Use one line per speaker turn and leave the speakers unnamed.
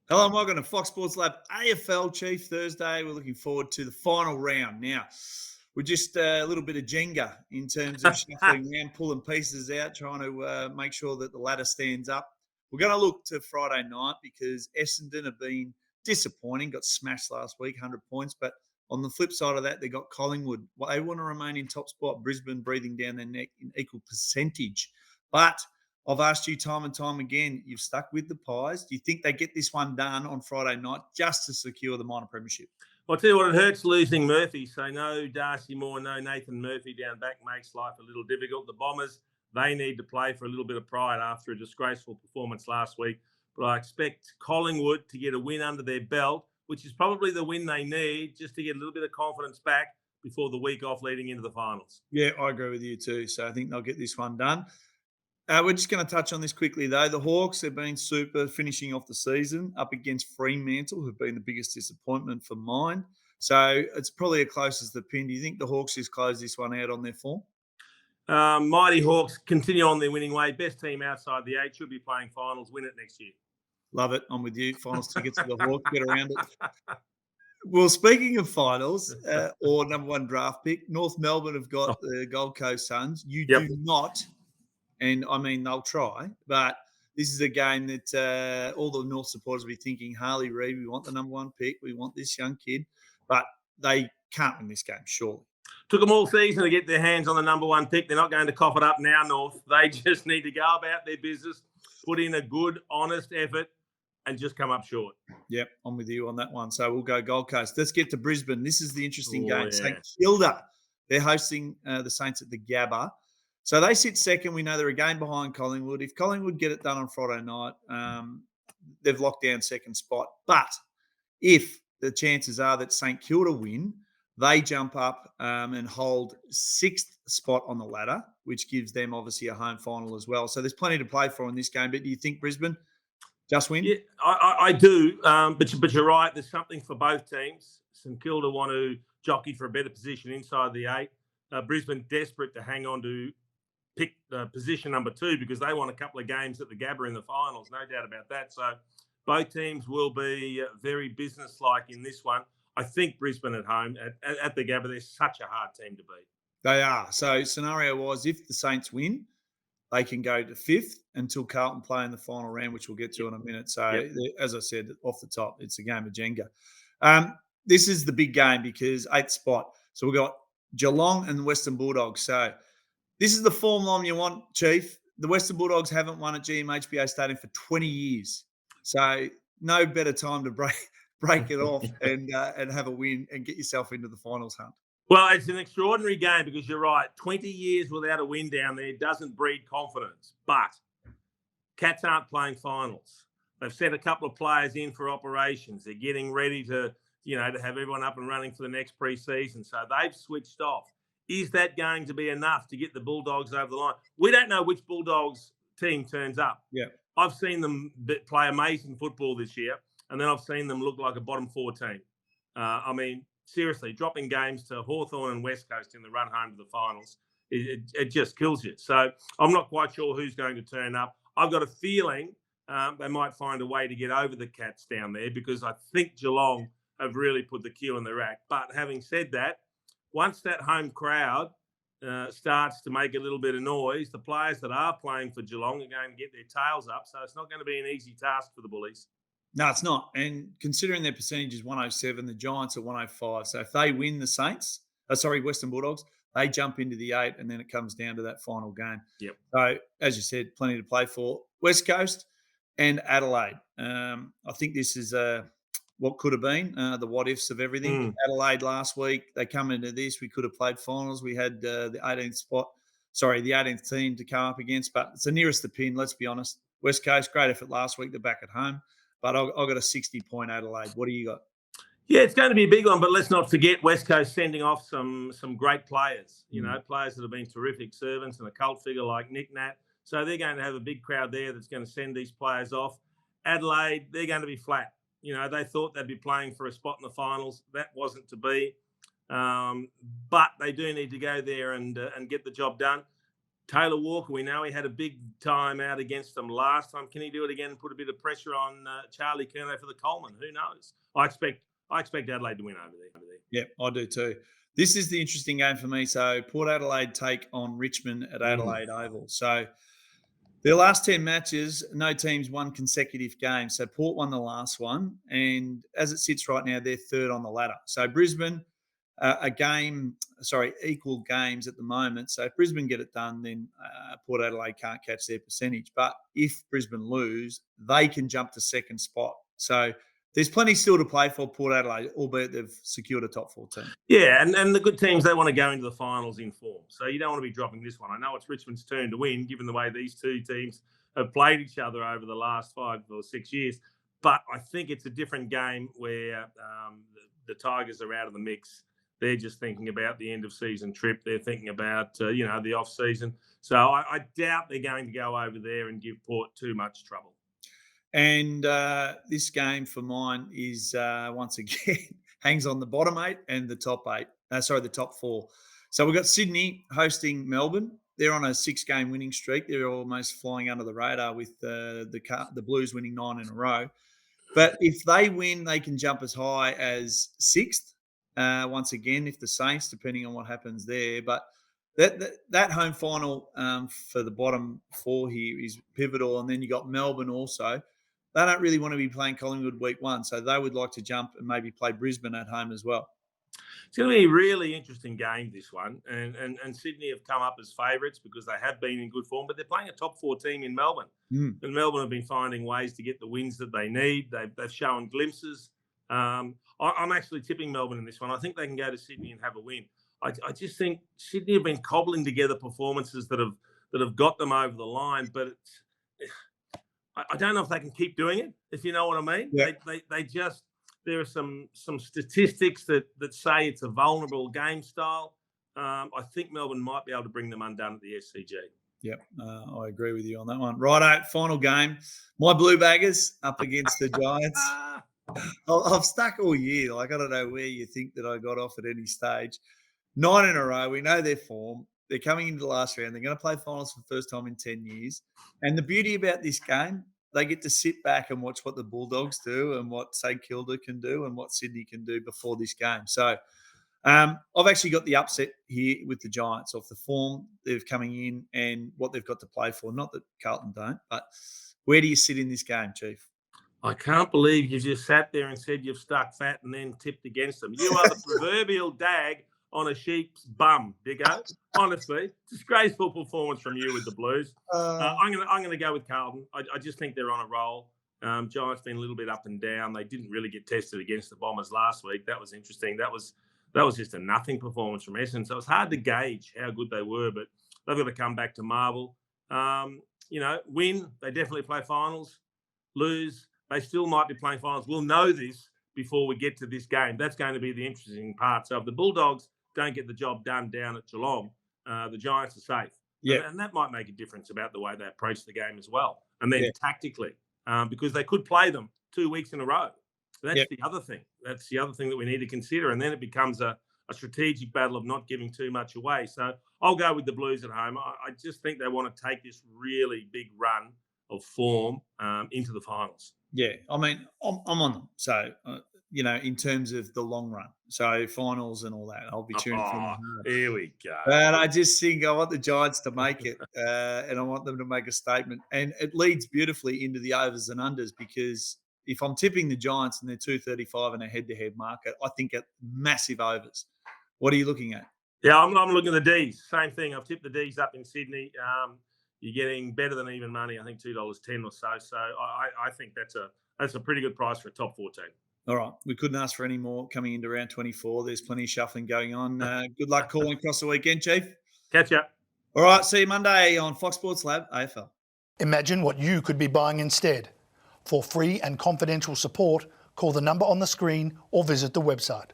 Hello and welcome to Fox Sports Lab AFL Chief Thursday. We're looking forward to the final round. Now, we're just a little bit of Jenga in terms of shuffling around, pulling pieces out, trying to make sure that the ladder stands up. We're going to look to Friday night because Essendon have been disappointing, got smashed last week, 100 points. But on the flip side of that, they got Collingwood. Well, they want to remain in top spot, Brisbane breathing down their neck in equal percentage. But I've asked you time and time again, you've stuck with the Pies. Do you think they get this one done on Friday night just to secure the minor premiership?
I'll tell you what, it hurts losing Murphy. So no Darcy Moore, no Nathan Murphy down back makes life a little difficult. The Bombers, they need to play for a little bit of pride after a disgraceful performance last week. But I expect Collingwood to get a win under their belt, which is probably the win they need just to get a little bit of confidence back before the week off leading into the finals.
Yeah, I agree with you too. So I think they'll get this one done. We're just going to touch on this quickly, though. The Hawks have been super finishing off the season up against Fremantle, who've been the biggest disappointment for mine. So it's probably as close as the pin. Do you think the Hawks just close this one out on their form?
Mighty Hawks continue on their winning way. Best team outside the 8 should be playing finals. Win it next year.
Love it. I'm with you. Finals tickets for the Hawks. Get around it. Well, speaking of finals or number one draft pick, North Melbourne have got the Gold Coast Suns. You do not. And, I mean, they'll try, but this is a game that all the North supporters will be thinking, Harley Reid, we want the number one pick. We want this young kid. But they can't win this game, surely.
Took them all season to get their hands on the number one pick. They're not going to cough it up now, North. They just need to go about their business, put in a good, honest effort, and just come up short.
Yep, I'm with you on that one. So we'll go Gold Coast. Let's get to Brisbane. This is the interesting game.
Yeah.
St Kilda, they're hosting the Saints at the Gabba. So they sit second. We know they're a game behind Collingwood. If Collingwood get it done on Friday night, they've locked down second spot. But if the chances are that St Kilda win, they jump up and hold sixth spot on the ladder, which gives them obviously a home final as well. So there's plenty to play for in this game. But do you think Brisbane just win?
Yeah, I do. But you're right. There's something for both teams. St Kilda want to jockey for a better position inside the 8. Brisbane desperate to hang on to pick position number 2 because they want a couple of games at the Gabba in the finals, no doubt about that. So both teams will be very businesslike in this one. I think Brisbane at home, at the Gabba, they're such a hard team to beat.
They are. So scenario-wise, if the Saints win, they can go to 5th until Carlton play in the final round, which we'll get to in a minute. So, as I said, off the top, it's a game of Jenga. This is the big game because 8th spot. So we've got Geelong and the Western Bulldogs. So this is the form line you want, Chief. The Western Bulldogs haven't won at GMHBA Stadium for 20 years. So no better time to break it off and have a win and get yourself into the finals hunt.
Well, it's an extraordinary game because you're right. 20 years without a win down there doesn't breed confidence. But Cats aren't playing finals. They've sent a couple of players in for operations. They're getting ready to have everyone up and running for the next pre-season. So they've switched off. Is that going to be enough to get the Bulldogs over the line? We don't know which Bulldogs team turns up.
Yeah,
I've seen them play amazing football this year, and then I've seen them look like a bottom 4 team. I mean, seriously, dropping games to Hawthorn and West Coast in the run home to the finals, it just kills you. So I'm not quite sure who's going to turn up. I've got a feeling they might find a way to get over the Cats down there because I think Geelong have really put the cue in the rack. But having said that, once that home crowd starts to make a little bit of noise, the players that are playing for Geelong are going to get their tails up. So it's not going to be an easy task for the Bullies.
No, it's not. And considering their percentage is 107, the Giants are 105. So if they win the Western Bulldogs, they jump into the 8 and then it comes down to that final game.
Yep.
So as you said, plenty to play for. West Coast and Adelaide. I think this is what could have been, the what-ifs of everything. Adelaide last week, they come into this. We could have played finals. We had the 18th team to come up against, but it's the nearest the pin, let's be honest. West Coast, great effort last week. They're back at home, but I've got a 60-point Adelaide. What do you got?
Yeah, it's going to be a big one, but let's not forget West Coast sending off some great players, players that have been terrific servants and a cult figure like Nick Nat. So they're going to have a big crowd there that's going to send these players off. Adelaide, they're going to be flat. They thought they'd be playing for a spot in the finals. That wasn't to be. But they do need to go there and get the job done. Taylor Walker, we know he had a big time out against them last time. Can he do it again and put a bit of pressure on Charlie Curnow for the Coleman? Who knows? I expect Adelaide to win over there.
Yeah, I do too. This is the interesting game for me. So Port Adelaide take on Richmond at Adelaide Oval. So their last 10 matches, no teams won consecutive games. So Port won the last one. And as it sits right now, they're third on the ladder. So Brisbane, equal games at the moment. So if Brisbane get it done, then Port Adelaide can't catch their percentage. But if Brisbane lose, they can jump to second spot. So there's plenty still to play for Port Adelaide, albeit they've secured a top 14.
Yeah, and the good teams, they want to go into the finals in form. So you don't want to be dropping this one. I know it's Richmond's turn to win, given the way these two teams have played each other over the last 5 or 6 years. But I think it's a different game where the Tigers are out of the mix. They're just thinking about the end of season trip. They're thinking about, the off season. So I doubt they're going to go over there and give Port too much trouble.
And this game for mine is once again hangs on the bottom 8 and the top 8. The top 4. So we've got Sydney hosting Melbourne. They're on a 6-game winning streak. They're almost flying under the radar with the Blues winning 9 in a row. But if they win, they can jump as high as 6th. Once again, if the Saints, depending on what happens there. But that home final for the bottom 4 here is pivotal. And then you got Melbourne also. They don't really want to be playing Collingwood week 1, so they would like to jump and maybe play Brisbane at home as well.
It's going to be a really interesting game, this one. And Sydney have come up as favourites because they have been in good form, but they're playing a top 4 team in Melbourne. And Melbourne have been finding ways to get the wins that they need. They've shown glimpses. I'm actually tipping Melbourne in this one. I think they can go to Sydney and have a win. I just think Sydney have been cobbling together performances that have got them over the line, but I don't know if they can keep doing it, if you know what I mean.
Yeah.
They just, there are some statistics that say it's a vulnerable game style. I think Melbourne might be able to bring them undone at the SCG.
Yep, I agree with you on that one. Righto, final game. My Blue Baggers up against the Giants. I've stuck all year. Like, I don't know where you think that I got off at any stage. 9 in a row. We know their form. They're coming into the last round. They're going to play finals for the first time in 10 years. And the beauty about this game, they get to sit back and watch what the Bulldogs do and what St Kilda can do and what Sydney can do before this game. So I've actually got the upset here with the Giants off the form they're coming in and what they've got to play for. Not that Carlton don't, but where do you sit in this game, Chief?
I can't believe you just sat there and said you've stuck fat and then tipped against them. You are the proverbial dag on a sheep's bum, Diggo. Honestly, disgraceful performance from you with the Blues. I'm going to go with Carlton. I just think they're on a roll. Giants been a little bit up and down. They didn't really get tested against the Bombers last week. That was interesting. That was just a nothing performance from Essendon. So it's hard to gauge how good they were, but they've got to come back to marble. Win, they definitely play finals. Lose, they still might be playing finals. We'll know this before we get to this game. That's going to be the interesting part. So if the Bulldogs don't get the job done down at Geelong, the Giants are safe.
Yeah.
And that might make a difference about the way they approach the game as well. And then tactically, because they could play them 2 weeks in a row. That's the other thing. That's the other thing that we need to consider. And then it becomes a strategic battle of not giving too much away. So I'll go with the Blues at home. I just think they want to take this really big run of form into the finals.
Yeah, I mean, I'm on them. So, in terms of the long run. So finals and all that, I'll be tuning from the heart.
Here we go.
And I just think I want the Giants to make it and I want them to make a statement. And it leads beautifully into the overs and unders because if I'm tipping the Giants and they're 235 in a head-to-head market, I think at massive overs. What are you looking at?
Yeah, I'm looking at the Ds. Same thing. I've tipped the Ds up in Sydney. You're getting better than even money. I think $2.10 or so. So I think that's a pretty good price for a top 14.
All right. We couldn't ask for any more coming into round 24. There's plenty of shuffling going on. Good luck calling across the weekend, Chief.
Catch ya.
All right. See you Monday on Fox Sports Lab AFL.
Imagine what you could be buying instead. For free and confidential support, call the number on the screen or visit the website.